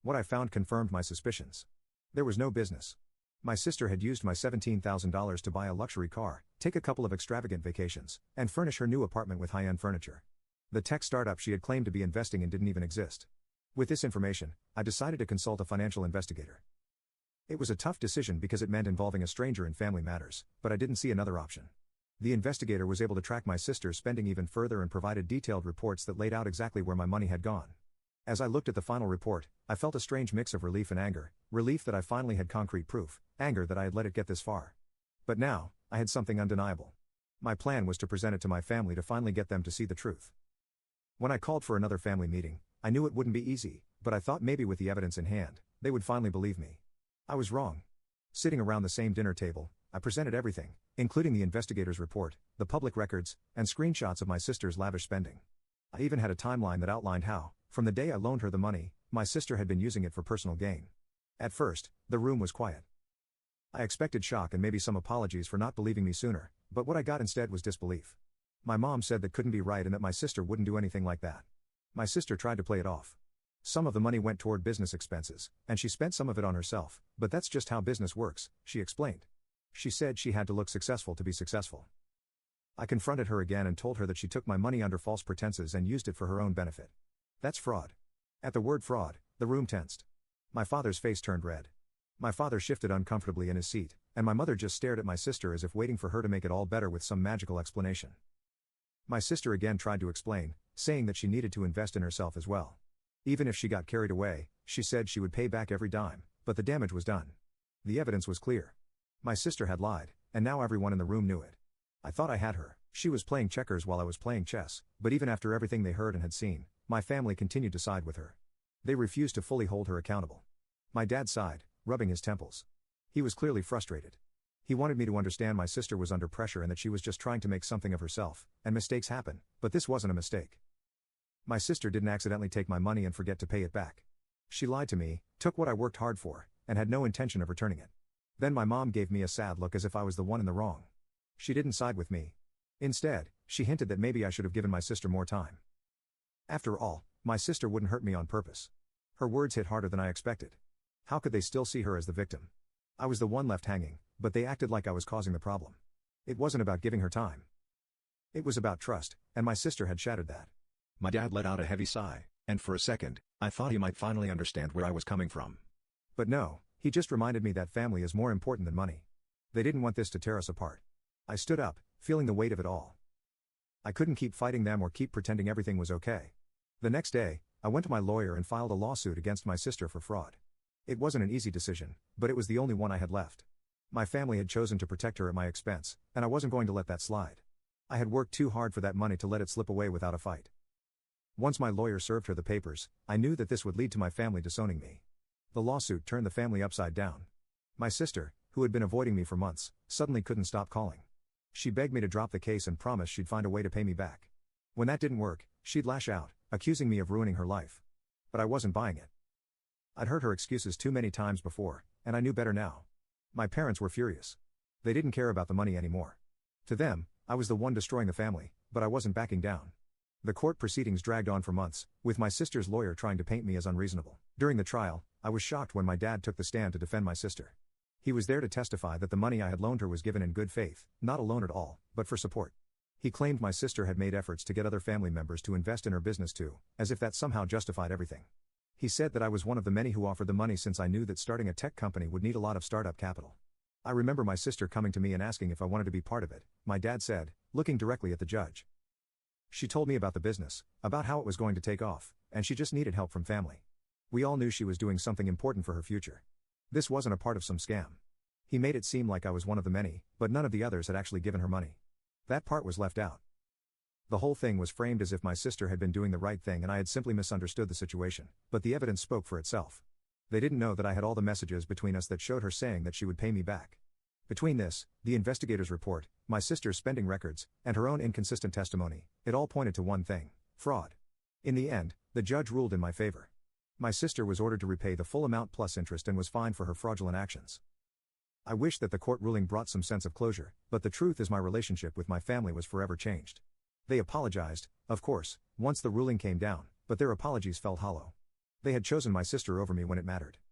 What I found confirmed my suspicions. There was no business. My sister had used my $17,000 to buy a luxury car, take a couple of extravagant vacations, and furnish her new apartment with high-end furniture. The tech startup she had claimed to be investing in didn't even exist. With this information, I decided to consult a financial investigator. It was a tough decision because it meant involving a stranger in family matters, but I didn't see another option. The investigator was able to track my sister's spending even further and provided detailed reports that laid out exactly where my money had gone. As I looked at the final report, I felt a strange mix of relief and anger, relief that I finally had concrete proof, anger that I had let it get this far. But now, I had something undeniable. My plan was to present it to my family to finally get them to see the truth. When I called for another family meeting, I knew it wouldn't be easy, but I thought maybe with the evidence in hand, they would finally believe me. I was wrong. Sitting around the same dinner table, I presented everything, including the investigator's report, the public records, and screenshots of my sister's lavish spending. I even had a timeline that outlined how, from the day I loaned her the money, my sister had been using it for personal gain. At first, the room was quiet. I expected shock and maybe some apologies for not believing me sooner, but what I got instead was disbelief. My mom said that couldn't be right and that my sister wouldn't do anything like that. My sister tried to play it off. Some of the money went toward business expenses, and she spent some of it on herself, but that's just how business works, she explained. She said she had to look successful to be successful. I confronted her again and told her that she took my money under false pretenses and used it for her own benefit. That's fraud. At the word fraud, the room tensed. My father's face turned red. My father shifted uncomfortably in his seat, and my mother just stared at my sister as if waiting for her to make it all better with some magical explanation. My sister again tried to explain, saying that she needed to invest in herself as well. Even if she got carried away, she said she would pay back every dime, but the damage was done. The evidence was clear. My sister had lied, and now everyone in the room knew it. I thought I had her. She was playing checkers while I was playing chess, but even after everything they heard and had seen, my family continued to side with her. They refused to fully hold her accountable. My dad sighed, rubbing his temples. He was clearly frustrated. He wanted me to understand my sister was under pressure and that she was just trying to make something of herself, and mistakes happen, but this wasn't a mistake. My sister didn't accidentally take my money and forget to pay it back. She lied to me, took what I worked hard for, and had no intention of returning it. Then my mom gave me a sad look as if I was the one in the wrong. She didn't side with me. Instead, she hinted that maybe I should have given my sister more time. After all, my sister wouldn't hurt me on purpose. Her words hit harder than I expected. How could they still see her as the victim? I was the one left hanging, but they acted like I was causing the problem. It wasn't about giving her time. It was about trust, and my sister had shattered that. My dad let out a heavy sigh, and for a second, I thought he might finally understand where I was coming from. But no, he just reminded me that family is more important than money. They didn't want this to tear us apart. I stood up, feeling the weight of it all. I couldn't keep fighting them or keep pretending everything was okay. The next day, I went to my lawyer and filed a lawsuit against my sister for fraud. It wasn't an easy decision, but it was the only one I had left. My family had chosen to protect her at my expense, and I wasn't going to let that slide. I had worked too hard for that money to let it slip away without a fight. Once my lawyer served her the papers, I knew that this would lead to my family disowning me. The lawsuit turned the family upside down. My sister, who had been avoiding me for months, suddenly couldn't stop calling. She begged me to drop the case and promised she'd find a way to pay me back. When that didn't work, she'd lash out, accusing me of ruining her life. But I wasn't buying it. I'd heard her excuses too many times before, and I knew better now. My parents were furious. They didn't care about the money anymore. To them, I was the one destroying the family, but I wasn't backing down. The court proceedings dragged on for months, with my sister's lawyer trying to paint me as unreasonable. During the trial, I was shocked when my dad took the stand to defend my sister. He was there to testify that the money I had loaned her was given in good faith, not a loan at all, but for support. He claimed my sister had made efforts to get other family members to invest in her business too, as if that somehow justified everything. He said that I was one of the many who offered the money since I knew that starting a tech company would need a lot of startup capital. I remember my sister coming to me and asking if I wanted to be part of it, my dad said, looking directly at the judge. She told me about the business, about how it was going to take off, and she just needed help from family. We all knew she was doing something important for her future. This wasn't a part of some scam. He made it seem like I was one of the many, but none of the others had actually given her money. That part was left out. The whole thing was framed as if my sister had been doing the right thing and I had simply misunderstood the situation, but the evidence spoke for itself. They didn't know that I had all the messages between us that showed her saying that she would pay me back. Between this, the investigator's report, my sister's spending records, and her own inconsistent testimony, it all pointed to one thing: fraud. In the end, the judge ruled in my favor. My sister was ordered to repay the full amount plus interest and was fined for her fraudulent actions. I wish that the court ruling brought some sense of closure, but the truth is my relationship with my family was forever changed. They apologized, of course, once the ruling came down, but their apologies felt hollow. They had chosen my sister over me when it mattered.